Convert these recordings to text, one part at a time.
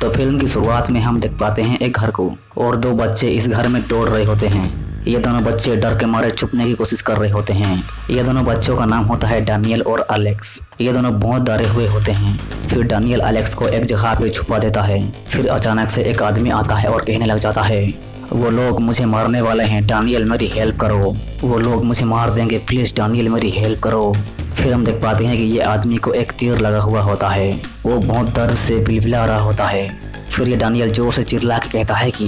तो फिल्म की शुरुआत में हम देख पाते हैं एक घर को और दो बच्चे इस घर में दौड़ रहे होते हैं। ये दोनों बच्चे डर के मारे छुपने की कोशिश कर रहे होते हैं। ये दोनों बच्चों का नाम होता है डैनियल और एलेक्स। ये दोनों बहुत डरे हुए होते हैं। फिर डैनियल एलेक्स को एक जगह पे छुपा देता है। फिर अचानक से एक आदमी आता है और कहने लग जाता है, वो लोग मुझे मारने वाले हैं, डैनियल मेरी हेल्प करो। वो लोग मुझे मार देंगे, प्लीज डैनियल मेरी हेल्प करो। फिर हम देख पाते हैं कि ये आदमी को एक तीर लगा हुआ होता है। वो बहुत दर्द से बिलबिला रहा होता है। फिर ये डैनियल जोर से चिल्ला के कहता है कि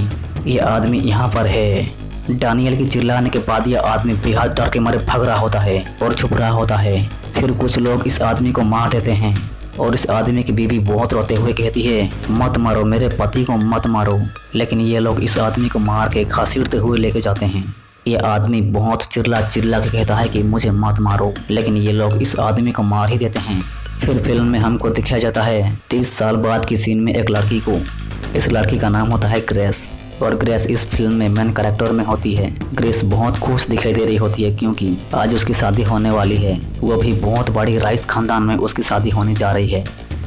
ये आदमी यहाँ पर है। डैनियल के चिल्लाने के बाद यह आदमी बेहद डर के मारे भाग रहा होता है और छुप रहा होता है। फिर कुछ लोग इस आदमी को मार देते हैं और इस आदमी की बीवी बहुत रोते हुए कहती है, मत मारो, मेरे पति को मत मारो। लेकिन ये लोग इस आदमी को मार के घसीटते हुए लेके जाते हैं। ये आदमी बहुत चिल्ला चिल्ला के कहता है कि मुझे मत मारो, लेकिन ये लोग इस आदमी को मार ही देते हैं। फिर फिल्म में हमको दिखाया जाता है 30 साल बाद की सीन में एक लड़की को। इस लड़की का नाम होता है ग्रेस और ग्रेस इस फिल्म में मेन कैरेक्टर में होती है। ग्रेस बहुत खुश दिखाई दे रही होती है क्योंकि आज उसकी शादी होने वाली है। वो भी बहुत बड़ी राइस खानदान में उसकी शादी होने जा रही है।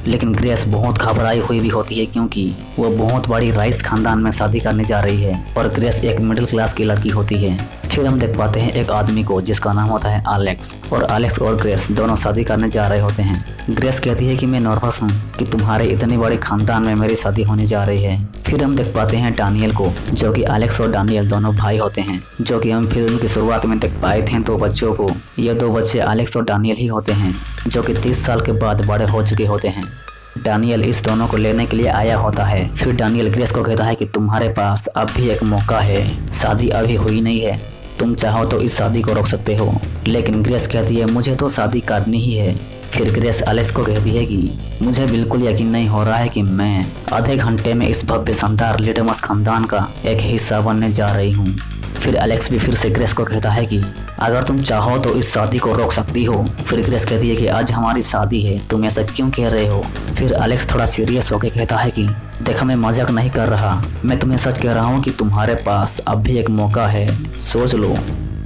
लेकिन ग्रेस बहुत घबराई हुई भी होती है क्योंकि वो बहुत बड़ी राइस खानदान में शादी करने जा रही है और ग्रेस एक मिडिल क्लास की लड़की होती है। फिर हम देख पाते हैं एक आदमी को जिसका नाम होता है एलेक्स और ग्रेस दोनों शादी करने जा रहे होते हैं। ग्रेस कहती है कि मैं नर्वस हूँ कि तुम्हारे इतने बड़े खानदान में मेरी शादी होने जा रही है। फिर हम देख पाते हैं डैनियल को, जो कि एलेक्स और डैनियल दोनों भाई होते हैं, जो कि हम फिल्म की शुरुआत में देख पाए थे दो बच्चों को। ये दो बच्चे एलेक्स और डैनियल ही होते हैं, जो कि 30 साल के बाद बड़े हो चुके होते हैं। डैनियल इस दोनों को लेने के लिए आया होता है। फिर डैनियल ग्रेस को कहता है कि तुम्हारे पास अब भी एक मौका है, शादी अभी हुई नहीं है, तुम चाहो तो इस शादी को रोक सकते हो। लेकिन ग्रेस कहती है मुझे तो शादी करनी ही है। फिर ग्रेस एलेक्स को कहती है कि मुझे बिल्कुल यकीन नहीं हो रहा है कि मैं आधे घंटे में इस भव्य शानदार लिटमस खानदान का एक हिस्सा बनने जा रही हूँ। फिर एलेक्स भी फिर से ग्रेस को कहता है कि अगर तुम चाहो तो इस शादी को रोक सकती हो। फिर ग्रेस कहती है कि आज हमारी शादी है, तुम ऐसा क्यों कह रहे हो। फिर एलेक्स थोड़ा सीरियस होकर कहता है कि देखो मैं मजाक नहीं कर रहा, मैं तुम्हें सच कह रहा हूँ कि तुम्हारे पास अब भी एक मौका है, सोच लो।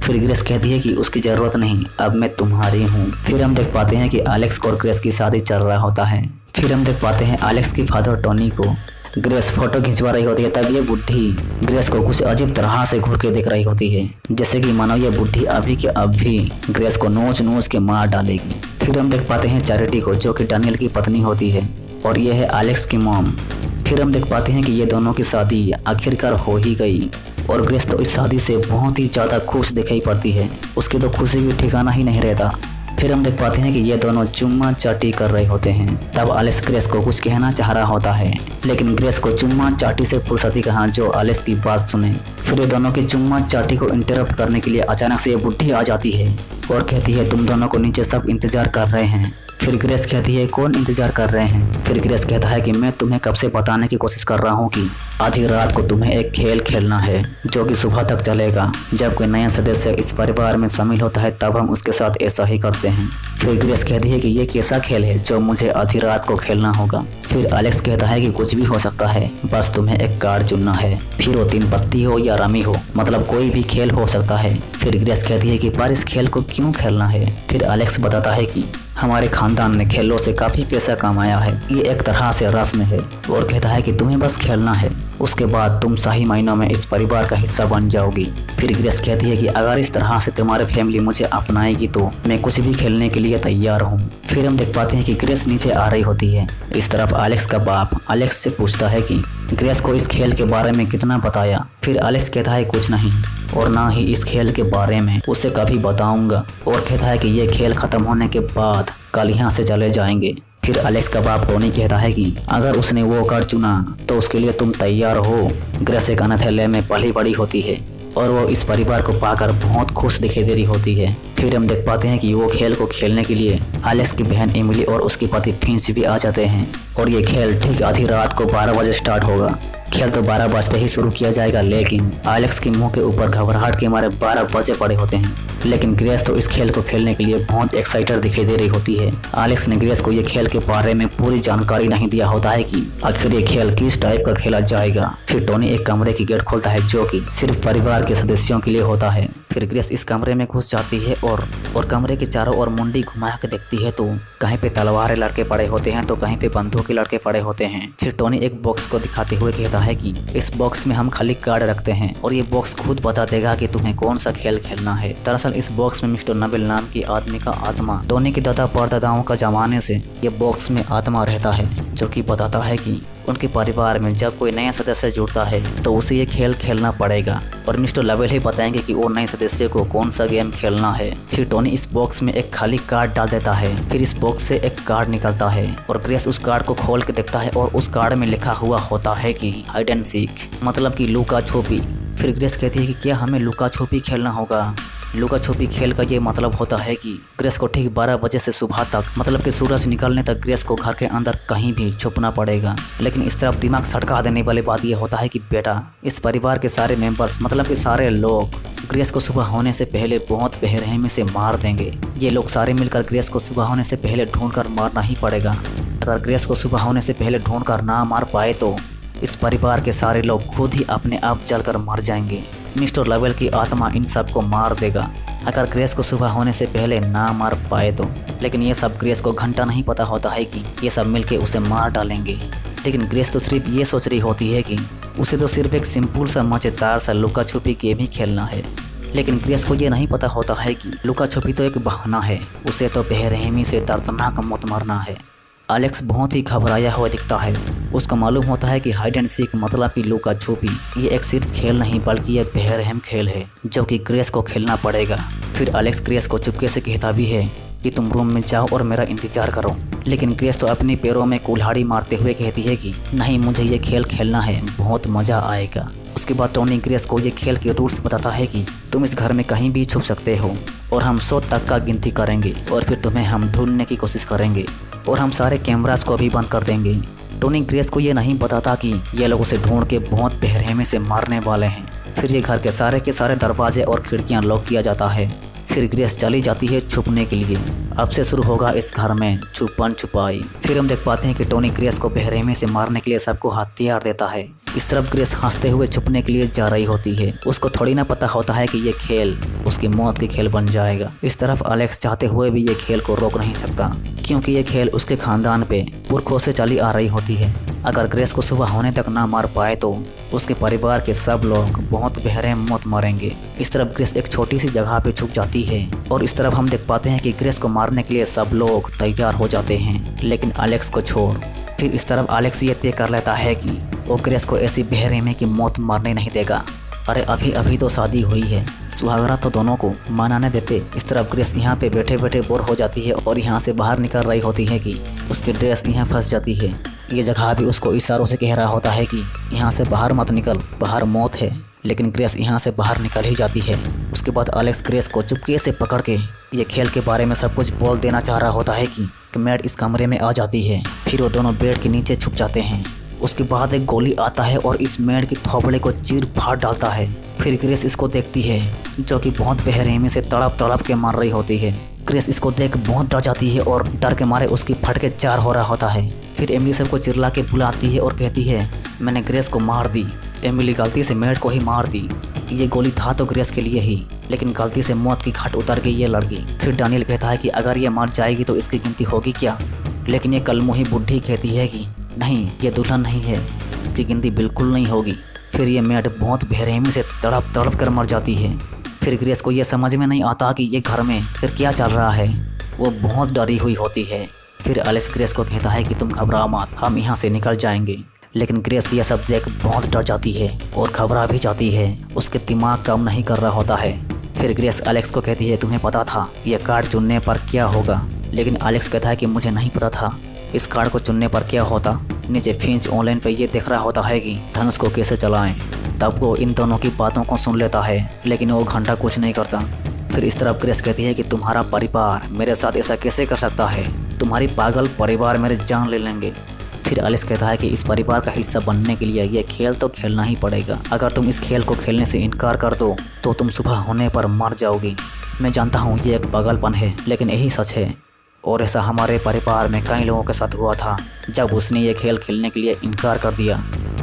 फिर ग्रेस कहती है कि उसकी ज़रूरत नहीं, अब मैं तुम्हारी हूँ। फिर हम देख पाते हैं कि एलेक्स और ग्रेस की शादी चल रहा होता है। फिर हम देख पाते हैं एलेक्स की फादर टोनी को ग्रेस फोटो खिंचवा रही होती है, तब ये बुढ़ी ग्रेस को कुछ अजीब तरह से घूर के देख रही होती है, जैसे कि मानो ये बुढ़ी अभी के अभी ग्रेस को नोच नोच के मार डालेगी। फिर हम देख पाते हैं चैरिटी को, जो कि डैनियल की पत्नी होती है और ये है एलेक्स की मॉम। फिर हम देख पाते हैं कि ये दोनों की शादी आखिरकार हो ही गई और ग्रेस तो इस शादी से बहुत ही ज़्यादा खुश दिखाई पड़ती है। उसकी तो खुशी की ठिकाना ही नहीं रहता। फिर हम देख पाते हैं कि ये दोनों चुम्मा चाटी कर रहे होते हैं। तब एलेक्स ग्रेस को कुछ कहना चाह रहा होता है, लेकिन ग्रेस को चुम्मा चाटी से फुर्सती कहाँ जो एलेक्स की बात सुने। फिर ये दोनों की चुम्मा चाटी को इंटरप्ट करने के लिए अचानक से ये बुढ़ी आ जाती है और कहती है तुम दोनों को नीचे सब इंतजार कर रहे हैं। फिर ग्रेस कहती है कौन इंतजार कर रहे हैं। फिर ग्रेस कहता है कि मैं तुम्हें कब से बताने की कोशिश कर रहा हूँ कि आधी रात को तुम्हें एक खेल खेलना है जो कि सुबह तक चलेगा। जब कोई नया सदस्य इस परिवार में शामिल होता है तब हम उसके साथ ऐसा ही करते हैं। फिर ग्रेस कहती है कि ये कैसा खेल है जो मुझे आधी रात को खेलना होगा। फिर एलेक्स कहता है कि कुछ भी हो सकता है, बस तुम्हें एक कार्ड चुनना है, फिर वो 3 पत्ती हो या रमी हो, मतलब कोई भी खेल हो सकता है। फिर ग्रेस कहती है कि पर इस खेल को क्यों खेलना है। फिर एलेक्स बताता है कि हमारे खानदान ने खेलों से काफी पैसा कमाया है, ये एक तरह से रस्म है, और कहता है कि तुम्हें बस खेलना है, उसके बाद तुम सही मायनों में इस परिवार का हिस्सा बन जाओगी। फिर ग्रेस कहती है कि अगर इस तरह से तुम्हारी फैमिली मुझे अपनाएगी तो मैं कुछ भी खेलने के लिए तैयार हूँ। फिर हम देख पाते हैं कि ग्रेस नीचे आ रही होती है। इस तरफ एलेक्स का बाप एलेक्स से पूछता है कि ग्रेस को इस खेल के बारे में कितना बताया। फिर एलेक्स कहता है कुछ नहीं और ना ही इस खेल के बारे में उसे कभी बताऊंगा, और कहता है कि ये खेल खत्म होने के बाद कल यहाँ से चले जाएंगे। फिर एलेक्स का बाप टोनी कहता है कि अगर उसने वो कार्ड चुना तो उसके लिए तुम तैयार हो। ग्रेस एक अनाथालय में पली बड़ी होती है और वो इस परिवार को पाकर बहुत खुश दिखाई दे रही होती है। फिर हम देख पाते हैं कि वो खेल को खेलने के लिए एलेक्स की बहन एमिली और उसके पति फिंच भी आ जाते हैं और ये खेल ठीक आधी रात को 12 बजे स्टार्ट होगा। खेल तो 12 बजते ही शुरू किया जाएगा, लेकिन एलेक्स के मुंह के ऊपर घबराहट के मारे 12 बजे पड़े होते हैं। लेकिन ग्रेस तो इस खेल को खेलने के लिए बहुत एक्साइटेड दिखाई दे रही होती है। एलेक्स ने ग्रेस को ये खेल के बारे में पूरी जानकारी नहीं दिया होता है कि आखिर ये खेल किस टाइप का खेला जाएगा। फिर टोनी एक कमरे की गेट खोलता है जो कि सिर्फ परिवार के सदस्यों के लिए होता है। फिर ग्रेस इस कमरे में घुस जाती है और और कमरे के चारों ओर मुंडी घुमा के देखती है तो कहीं पे तलवार लड़के पड़े होते हैं तो कहीं पे बंदूक के लड़के पड़े होते हैं। फिर टोनी एक बॉक्स को दिखाते हुए कहता है कि इस बॉक्स में हम खाली कार्ड रखते हैं और ये बॉक्स खुद बता देगा कि तुम्हें कौन सा खेल खेलना है। दरअसल इस बॉक्स में मिस्टर नबील नाम की आदमी का आत्मा टोनी के दादा परदादाओं का जमाने से ये बॉक्स में आत्मा रहता है, जो कि बताता है कि उनके परिवार में जब कोई नया सदस्य जुड़ता है तो उसे ये खेल खेलना पड़ेगा और मिस्टर नबील ही बताएंगे कि वो नए सदस्य को कौन सा गेम खेलना है। फिर टोनी इस बॉक्स में एक खाली कार्ड डाल देता है। फिर इस बॉक्स से एक कार्ड निकलता है और ग्रेस उस कार्ड को खोल के देखता है और उस कार्ड में लिखा हुआ होता है कि हाइड एंड सीक, मतलब कि लुका छुपी। फिर ग्रेस कहती है कि क्या हमें लुका छुपी खेलना होगा। लुका छुपी खेल का ये मतलब होता है कि ग्रेस को ठीक 12 बजे से सुबह तक, मतलब कि सूरज निकलने तक ग्रेस को घर के अंदर कहीं भी छुपना पड़ेगा। लेकिन इस तरफ दिमाग सटका देने वाली बात ये होता है कि बेटा, इस परिवार के सारे मेंबर्स, मतलब कि सारे लोग ग्रेस को सुबह होने से पहले बहुत बेरहमी से मार देंगे। ये लोग सारे मिलकर ग्रेस को सुबह होने से पहले ढूंढ कर मारना ही पड़ेगा। अगर ग्रेस को सुबह होने से पहले ढूंढ कर ना मार पाए तो इस परिवार के सारे लोग खुद ही अपने आप जलकर मर जाएंगे। मिस्टर नबील की आत्मा इन सब को मार देगा अगर ग्रेस को सुबह होने से पहले ना मार पाए तो। लेकिन ये सब ग्रेस को घंटा नहीं पता होता है कि ये सब मिलके उसे मार डालेंगे। लेकिन ग्रेस तो सिर्फ ये सोच रही होती है कि उसे तो सिर्फ एक सिंपल सा मजेदार सा लुका छुपी गेम ही खेलना है। लेकिन ग्रेस को ये नहीं पता होता है कि लुका छुपी तो एक बहाना है, उसे तो बेरहमी से दर्दनाक मौत मरना है। एलेक्स बहुत ही घबराया हुआ दिखता है। उसको मालूम होता है कि हाइड एंड सीक, मतलब कि लुका छुपी, ये एक सिर्फ खेल नहीं बल्कि यह बेरहम खेल है जो कि ग्रेस को खेलना पड़ेगा। फिर एलेक्स ग्रेस को चुपके से कहता भी है कि तुम रूम में जाओ और मेरा इंतजार करो। लेकिन ग्रेस तो अपने पैरों में कुल्हाड़ी मारते हुए कहती है कि नहीं, मुझे ये खेल खेलना है, बहुत मज़ा आएगा। उसके बाद टोनी ग्रेस को ये खेल के रूल्स बताता है कि तुम इस घर में कहीं भी छुप सकते हो और हम 100 तक का गिनती करेंगे और फिर तुम्हें हम ढूंढने की कोशिश करेंगे और हम सारे कैमरास को भी बंद कर देंगे। टोनी ग्रेस को ये नहीं बताता कि ये लोग उसे ढूंढ के बहुत बेरहमी से मारने वाले हैं। फिर ये घर के सारे दरवाजे और खिड़कियां लॉक किया जाता है। फिर ग्रेस चली जाती है छुपने के लिए। अब से शुरू होगा इस घर में छुपन छुपाई। फिर हम देख पाते हैं कि टोनी ग्रेस को बेरहमी से मारने के लिए सबको हथियार देता है। इस तरफ ग्रेस हंसते हुए छुपने के लिए जा रही होती है। उसको थोड़ी ना पता होता है कि ये खेल उसकी मौत की खेल बन जाएगा। इस तरफ एलेक्स चाहते हुए भी ये खेल को रोक नहीं सकता, क्योंकि ये खेल उसके खानदान पे पुरखों से चली आ रही होती है। अगर ग्रेस को सुबह होने तक ना मार पाए तो उसके परिवार के सब लोग बहुत बेरहम मौत मरेंगे। इस तरफ ग्रेस एक छोटी सी जगह पे छुप जाती है और इस तरफ हम देख पाते हैं कि ग्रेस को मारने के लिए सब लोग तैयार हो जाते हैं, लेकिन एलेक्स को छोड़। फिर इस तरफ एलेक्स ये तय कर लेता है कि वो ग्रेस को ऐसी बेरहमी की मौत मारने नहीं देगा। अरे अभी अभी तो शादी हुई है, सुहागरात तो दोनों को मनाने देते। इस तरफ ग्रेस यहाँ पे बैठे बैठे बोर हो जाती है और यहाँ से बाहर निकल रही होती है कि उसकी ड्रेस यहाँ फंस जाती है। ये जगह भी उसको इशारों से कह रहा होता है कि यहाँ से बाहर मत निकल, बाहर मौत है। लेकिन ग्रेस यहाँ से बाहर निकल ही जाती है। उसके बाद एलेक्स ग्रेस को चुपके से पकड़ के ये खेल के बारे में सब कुछ बोल देना चाह रहा होता है कि मैड इस कमरे में आ जाती है। फिर वो दोनों बेड के नीचे छुप जाते हैं। उसके बाद एक गोली आता है और इस मेड की थोपड़े को चीर फाड़ डालता है। फिर ग्रेस इसको देखती है, जो कि बहुत बेरहमी से तड़प तड़प के मार रही होती है। ग्रेस इसको देख बहुत डर जाती है और डर के मारे उसकी फटके 4 हो रहा होता है। फिर एमिली सबको चिल्ला के बुलाती है और कहती है मैंने ग्रेस को मार दी। एमिली गलती से मेड को ही मार दी। ये गोली था तो ग्रेस के लिए ही, लेकिन गलती से मौत की घाट उतर गई ये लड़की। फिर डैनियल कहता है कि अगर ये मर जाएगी तो इसकी गिनती होगी क्या। लेकिन ये कलमुही बुढ़ी कहती है कि नहीं, ये दुल्हन नहीं है, इसकी गिनती बिल्कुल नहीं होगी। फिर ये मेड बहुत बेरहमी से तड़प तड़प कर मर जाती है। फिर ग्रेस को ये समझ में नहीं आता कि ये घर में फिर क्या चल रहा है। वो बहुत डरी हुई होती है। फिर एलेक्स ग्रेस को कहता है कि तुम घबरा मत, हम यहाँ से निकल जाएंगे। लेकिन ग्रेस ये सब देख बहुत डर जाती है और घबरा भी जाती है। उसके दिमाग काम नहीं कर रहा होता है। फिर ग्रेस एलेक्स को कहती है तुम्हें पता था ये कार्ड चुनने पर क्या होगा। लेकिन एलेक्स कहता है कि मुझे नहीं पता था इस कार्ड को चुनने पर क्या होता। नीचे फिंच ऑनलाइन पे ये देख रहा होता है कि धनुष को कैसे चलाएं। तब वो इन दोनों की बातों को सुन लेता है, लेकिन वो घंटा कुछ नहीं करता। फिर इस तरफ ग्रेस कहती है कि तुम्हारा परिवार मेरे साथ ऐसा कैसे कर सकता है, तुम्हारी पागल परिवार मेरे जान ले लेंगे। फिर एलेक्स कहता है कि इस परिवार का हिस्सा बनने के लिए ये खेल तो खेलना ही पड़ेगा। अगर तुम इस खेल को खेलने से इनकार कर दो तो तुम सुबह होने पर मर जाओगी। मैं जानता हूँ ये एक पागलपन है, लेकिन यही सच है। और ऐसा हमारे परिवार में कई लोगों के साथ हुआ था जब उसने ये खेल खेलने के लिए इनकार कर दिया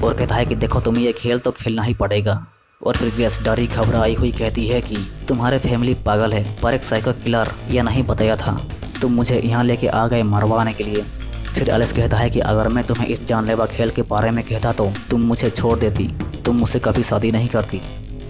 और कहता है कि देखो तुम्हें ये खेल तो खेलना ही पड़ेगा। और फिर ग्रेस डरी घबराई हुई कहती है कि तुम्हारे फैमिली पागल है, पर एक साइको किलर यह नहीं बताया था, तुम मुझे यहाँ लेके आ गए मरवाने के लिए। फिर एलेक्स कहता है कि अगर मैं तुम्हें इस जानलेवा खेल के बारे में कहता तो तुम मुझे छोड़ देती, तुम मुझसे कभी शादी नहीं करती।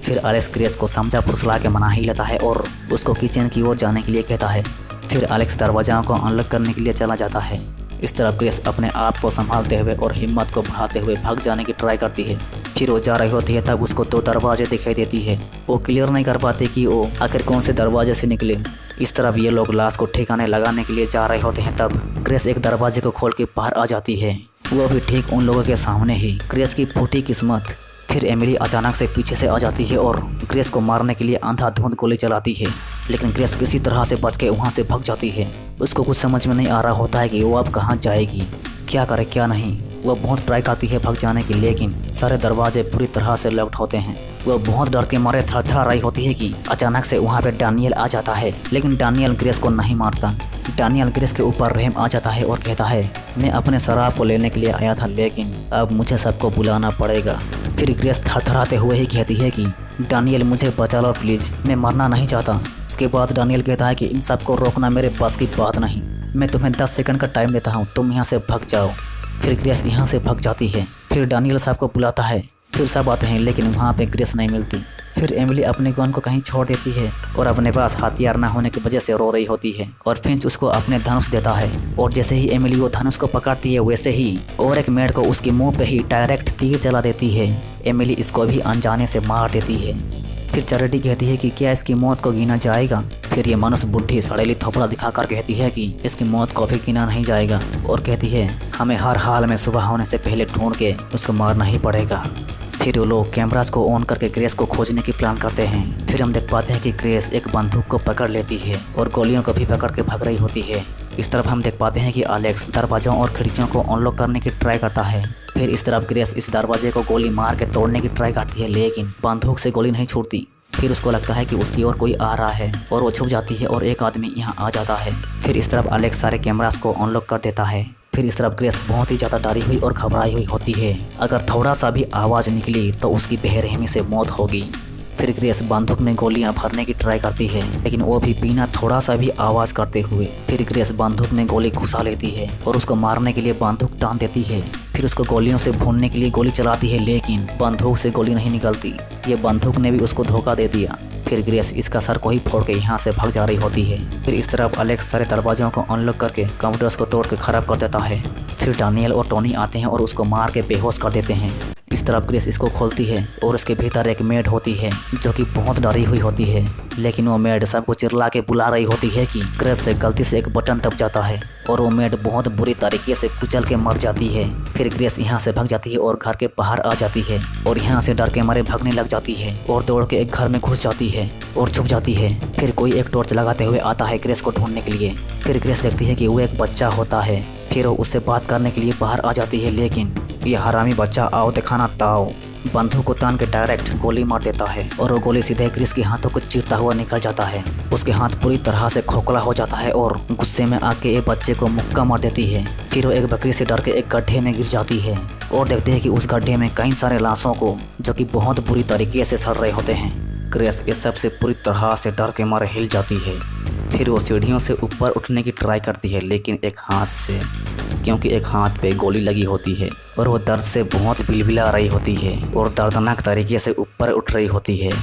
फिर एलेक्स ग्रेस को समझा फुसला के मना ही लेता है और उसको किचन की ओर जाने के लिए कहता है। फिर एलेक्स दरवाज़ों को अनलॉक करने के लिए चला जाता है। इस तरफ ग्रेस अपने आप को संभालते हुए और हिम्मत को बढ़ाते हुए भाग जाने की ट्राई करती है। फिर वो जा रही होती है तब उसको 2 दरवाजे दिखाई देती है। वो क्लियर नहीं कर पाती कि वो आखिर कौन से दरवाजे से निकले। इस तरफ ये लोग लाश को ठिकाने लगाने के लिए जा रहे होते हैं तब ग्रेस एक दरवाजे को खोल के बाहर आ जाती है, वो भी ठीक उन लोगों के सामने ही। ग्रेस की फूटी किस्मत। फिर एमिली अचानक से पीछे से आ जाती है और ग्रेस को मारने के लिए अंधाधुंध गोली चलाती है, लेकिन ग्रेस किसी तरह से बच के वहाँ से भाग जाती है। उसको कुछ समझ में नहीं आ रहा होता है कि वो अब कहाँ जाएगी, क्या करे क्या नहीं। वह बहुत ट्राई करती है भाग जाने की, लेकिन सारे दरवाजे पूरी तरह से लॉक्ड होते हैं। वह बहुत डर के मारे थरथरा रही होती है कि अचानक से वहाँ पे डैनियल आ जाता है, लेकिन डैनियल ग्रेस को नहीं मारता। डैनियल ग्रेस के ऊपर रहम आ जाता है और कहता है, मैं अपने शराब को लेने के लिए आया था, लेकिन अब मुझे सबको बुलाना पड़ेगा। फिर ग्रेस थरथराते हुए ही कहती है कि डैनियल मुझे बचा लो प्लीज़, मैं मरना नहीं चाहता। उसके बाद डैनियल कहता है कि इन सबको रोकना मेरे बस की बात नहीं, मैं तुम्हें 10 सेकंड का टाइम देता हूँ, तुम यहाँ से भाग जाओ। फिर ग्रेस यहाँ से भाग जाती है। फिर डैनियल साहब को बुलाता है, फिर सब आते हैं, लेकिन वहाँ पे ग्रेस नहीं मिलती। फिर एमिली अपने गन को कहीं छोड़ देती है और अपने पास हथियार न होने की वजह से रो रही होती है और फिंच उसको अपने धनुष देता है। और जैसे ही एमिली वो धनुष को पकड़ती है वैसे ही और एक मेड को उसके मुंह पे ही डायरेक्ट तीर चला देती है। एमिली इसको भी अनजाने से मार देती है। फिर चैरिटी कहती है कि क्या इसकी मौत को गिना जाएगा। फिर ये मनुष्य बुढ़ी सड़ेली थोपड़ा दिखाकर कहती है कि इसकी मौत को भी गिना नहीं जाएगा और कहती है हमें हर हाल में सुबह होने से पहले ढूंढ के उसको मारना ही पड़ेगा। फिर वो लोग कैमरास को ऑन करके ग्रेस को खोजने की प्लान करते हैं। फिर हम देख पाते हैं कि ग्रेस एक बंदूक को पकड़ लेती है और गोलियों को भी पकड़ के भाग रही होती है। इस तरफ हम देख पाते हैं कि एलेक्स दरवाजों और खिड़कियों को अनलॉक करने की ट्राई करता है। फिर इस तरफ ग्रेस इस दरवाजे को गोली मार के तोड़ने की ट्राई करती है, लेकिन बंदूक से गोली नहीं छूटती। फिर उसको लगता है कि उसकी ओर कोई आ रहा है और वो छुप जाती है और एक आदमी यहाँ आ जाता है। फिर इस तरफ एलेक्स सारे कैमरास को अनलॉक कर देता है। फिर इस तरफ ग्रेस बहुत ही ज़्यादा डरी हुई और घबराई हुई होती है, अगर थोड़ा सा भी आवाज़ निकली तो उसकी बेरहमी से मौत होगी। फिर ग्रेस बंदूक में गोलियां भरने की ट्राई करती है, लेकिन वो भी बिना थोड़ा सा भी आवाज़ करते हुए। फिर ग्रेस बंदूक में गोली घुसा लेती है और उसको मारने के लिए बंदूक तान देती है। फिर उसको गोलियों से भूनने के लिए गोली चलाती है, लेकिन बंदूक से गोली नहीं निकलती। ये बंदूक ने भी उसको धोखा दे दिया। फिर ग्रेस इसका सर को ही फोड़ के यहाँ से भाग जा रही होती है। फिर इस तरफ एलेक्स सारे दरवाजों को अनलॉक करके कंप्यूटर्स को तोड़ के खराब कर देता है। फिर डैनियल और टोनी आते हैं और उसको मार के बेहोश कर देते हैं। इस तरफ ग्रेस इसको खोलती है और उसके भीतर एक मेड होती है जो कि बहुत डरी हुई होती है, लेकिन वो मेड सबको चिल्ला के बुला रही होती है कि ग्रेस से गलती से एक बटन दब जाता है और वो मेड बहुत बुरी तरीके से कुचल के मर जाती है। फिर ग्रेस यहाँ से भाग जाती है और घर के बाहर आ जाती है और यहाँ से डर के मारे भागने लग जाती है और दौड़ के एक घर में घुस जाती है और छुप जाती है। फिर कोई एक टॉर्च लगाते हुए आता है ग्रेस को ढूंढने के लिए। फिर ग्रेस देखती है कि वो एक बच्चा होता है। फिर वो उससे बात करने के लिए बाहर आ जाती है, लेकिन ये हरामी बच्चा आओ दिखाना ताओ बंदूक को तान के डायरेक्ट गोली मार देता है और वो गोली सीधे ग्रेस के हाथों को चीरता हुआ निकल जाता है। उसके हाथ पूरी तरह से खोखला हो जाता है और गुस्से में आके एक बच्चे को मुक्का मार देती है। फिर वो एक बकरी से डर के एक गड्ढे में गिर जाती है और देखते हैं कि उस गड्ढे में कई सारे लाशों को जो कि बहुत बुरी तरीके से सड़ रहे होते हैं। ग्रेस इस सब से पूरी तरह से डर के मारे हिल जाती है। फिर वो सीढ़ियों से ऊपर उठने की ट्राई करती है, लेकिन एक हाथ से, क्योंकि एक हाथ पे गोली लगी होती है और वो दर्द से बहुत बिलबिला रही होती है और दर्दनाक तरीके से ऊपर उठ रही होती है।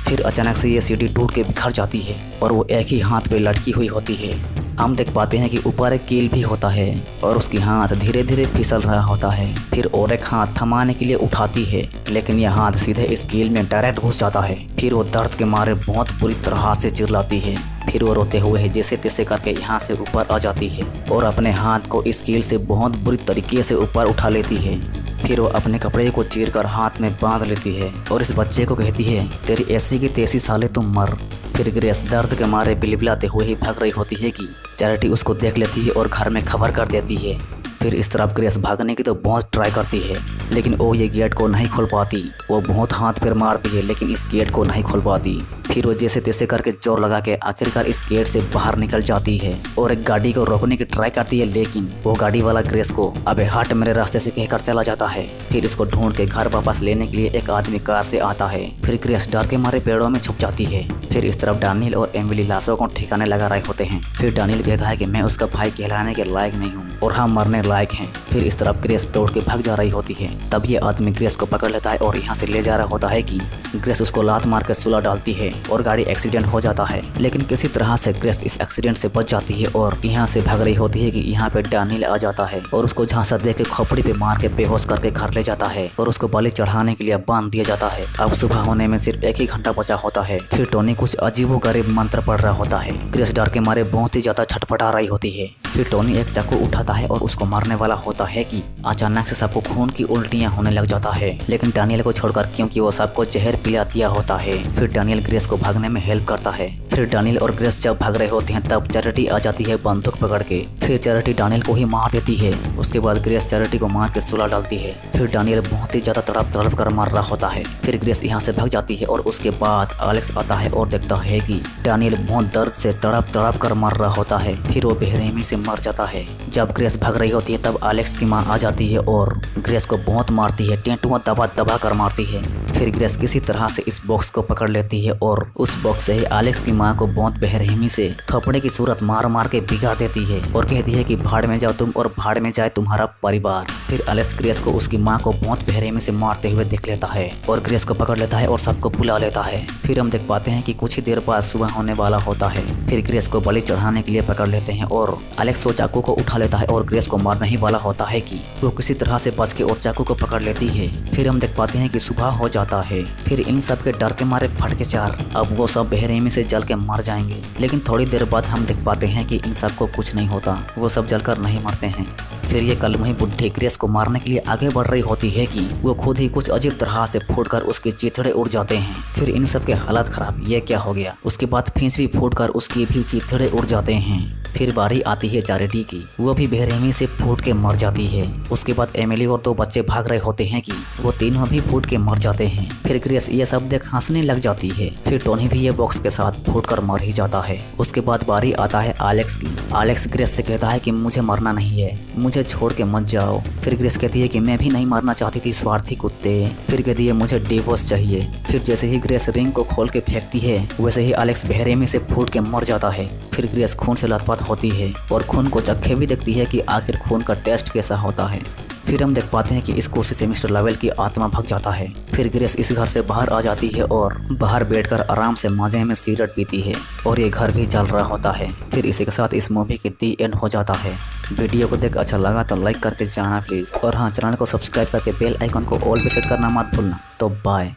फिर अचानक से ये सीढ़ी टूट के बिखर जाती है और वो एक ही हाथ पे लटकी हुई होती है। हम देख पाते हैं कि ऊपर एक कील भी होता है और उसकी हाथ धीरे धीरे फिसल रहा होता है। फिर और एक हाथ थमाने के लिए उठाती है, लेकिन यह हाथ सीधे इस कील में डायरेक्ट घुस जाता है। फिर वो दर्द के मारे बहुत बुरी तरह से चिल्लाती है। फिर वो रोते हुए जैसे तैसे करके यहाँ से ऊपर आ जाती है और अपने हाथ को इस कील से बहुत बुरी तरीके से ऊपर उठा लेती है। फिर वो अपने कपड़े को चीरकर हाथ में बांध लेती है और इस बच्चे को कहती है, तेरी ऐसी की तैसी साले तुम मर। फिर ग्रेस दर्द के मारे बिलबिलाते हुए ही भाग रही होती है कि चैरिटी उसको देख लेती है और घर में खबर कर देती है। फिर इस तरफ ग्रेस भागने की तो बहुत ट्राई करती है, लेकिन वो ये गेट को नहीं खोल पाती। वो बहुत हाथ पैर मारती है लेकिन इस गेट को नहीं खोल पाती। फिर वो जैसे तैसे करके जोर लगा के आखिरकार इस गेट से बाहर निकल जाती है और एक गाड़ी को रोकने की ट्राई करती है, लेकिन वो गाड़ी वाला ग्रेस को अबे हट मेरे रास्ते से कहकर चला जाता है। फिर इसको ढूंढ के घर वापस लेने के लिए एक आदमी कार से आता है। फिर ग्रेस डर के मारे पेड़ों में छुप जाती है। फिर इस तरफ डैनियल और एमिली लाशों को ठिकाने लगा रहे होते हैं। फिर डैनियल कहता है कि मैं उसका भाई कहलाने के लायक नहीं हूँ और हम मरने लायक हैं। फिर इस तरफ ग्रेस दौड़ के भाग जा रही होती है। तब ये आदमी ग्रेस को पकड़ लेता है और यहाँ से ले जा रहा होता है कि ग्रेस उसको लात मार के सुला डालती है और गाड़ी एक्सीडेंट हो जाता है। लेकिन किसी तरह से ग्रेस इस एक्सीडेंट से बच जाती है और यहाँ से भाग रही होती है कि यहाँ पे डैनियल आ जाता है और उसको झांसा दे के खोपड़ी पे मार के बेहोश करके घर ले जाता है और उसको बलि चढ़ाने के लिए बांध दिया जाता है। अब सुबह होने में सिर्फ 1 ही घंटा बचा होता है। फिर टोनी कुछ अजीबोगरीब मंत्र पढ़ रहा होता है। ग्रेस डर के मारे बहुत ही ज्यादा छटपटा रही होती है। फिर टोनी एक चाकू उठाता है और उसको मारने वाला होता है कि अचानक से सबको खून की उल्टियां होने लग जाता है, लेकिन डैनियल को छोड़कर, क्योंकि वो सबको जहर पिला दिया होता है। फिर डैनियल ग्रेस को भागने में हेल्प करता है। फिर डैनियल और ग्रेस जब भाग रहे होते हैं तब चैरिटी आ जाती है बंदूक पकड़ के। फिर चैरिटी डैनियल को ही मार देती है। उसके बाद ग्रेस चैरिटी को मार के सुला डालती है। फिर डैनियल बहुत ही ज्यादा तड़प कर मार रहा होता है। फिर ग्रेस यहाँ से भाग जाती है और उसके बाद एलेक्स आता है और देखता है कि डैनियल बहुत दर्द से तड़प कर मर रहा होता है। फिर वो बेरहमी से मर जाता है। जब ग्रेस भाग रही होती है तब एलेक्स की माँ आ जाती है और ग्रेस को बहुत मारती है, टेंटुआ दबा कर मारती है। फिर ग्रेस किसी तरह से इस बॉक्स को पकड़ लेती है और उस बॉक्स से ही एलेक्स की माँ को बहुत बेरहमी से थप्पड़े की सूरत मार के बिगाड़ देती है और कहती है कि भाड़ में जाओ तुम और भाड़ में जाए तुम्हारा परिवार। फिर एलेक्स ग्रेस को उसकी माँ को बहुत बेरहमी से मारते हुए देख लेता है और ग्रेस को पकड़ लेता है और सबको बुला लेता है। फिर हम देख पाते हैं कि कुछ ही देर बाद सुबह होने वाला होता है। फिर ग्रेस को बलि चढ़ाने के लिए पकड़ लेते हैं और एलेक्स वो चाकू को उठा लेता है और ग्रेस को मारने ही वाला होता है कि वो किसी तरह से बच के और चाकू को पकड़ लेती है। फिर हम देख पाते हैं कि सुबह हो जाता है। फिर इन सब के डर के मारे फट के चार अब वो सब बेरहमी से जल के मर जाएंगे, लेकिन थोड़ी देर बाद हम देख पाते हैं कि इन सब को कुछ नहीं होता, वो सब जलकर नहीं मरते हैं। फिर ये कलमुही बुढ़ी ग्रेस को मारने के लिए आगे बढ़ रही होती है कि वो खुद ही कुछ अजीब तरह से फूटकर उसके चीथड़े उड़ जाते हैं। फिर इन सब के हालत खराब, ये क्या हो गया। उसके बाद फीस भी फूटकर उसकी भी चीथड़े उड़ जाते हैं। फिर बारी आती है चैरिटी की, वो भी बेरहमी से फूट के मर जाती है। उसके बाद एमिली और 2 बच्चे भाग रहे होते हैं कि वो तीनों भी फूट के मर जाते हैं। फिर ग्रेस ये सब देख हंसने लग जाती है। फिर टोनी भी ये बॉक्स के साथ फूटकर मर ही जाता है। उसके बाद बारी आता है एलेक्स की। एलेक्स ग्रेस से कहता है कि मुझे मरना नहीं है, मुझे छोड़ के मत जाओ। फिर ग्रेस कहती है कि मैं भी नहीं मरना चाहती थी स्वार्थी कुत्ते। फिर कहती है मुझे डिवोर्स चाहिए। फिर जैसे ही ग्रेस रिंग को खोल के फेंकती है वैसे ही एलेक्स बेरहमी से फूट के मर जाता है। फिर ग्रेस खून से लथपथ होती है और खून को चखे भी देखती है कि आखिर खून का टेस्ट कैसा होता है। फिर हम देख पाते हैं कि इस कुर्सी से मिस्टर लवेल की आत्मा भाग जाता है। फिर ग्रेस इस घर से बाहर आ जाती है और बाहर बैठकर आराम से मजे में सिगरेट पीती है और ये घर भी जल रहा होता है। फिर इसी के साथ इस मूवी की दी एंड हो जाता है। वीडियो को देख अच्छा लगा तो लाइक करके जाना प्लीज़, और हाँ, चैनल को सब्सक्राइब करके बेल आइकन को ऑल पे सेट करना मत भूलना। तो बाय।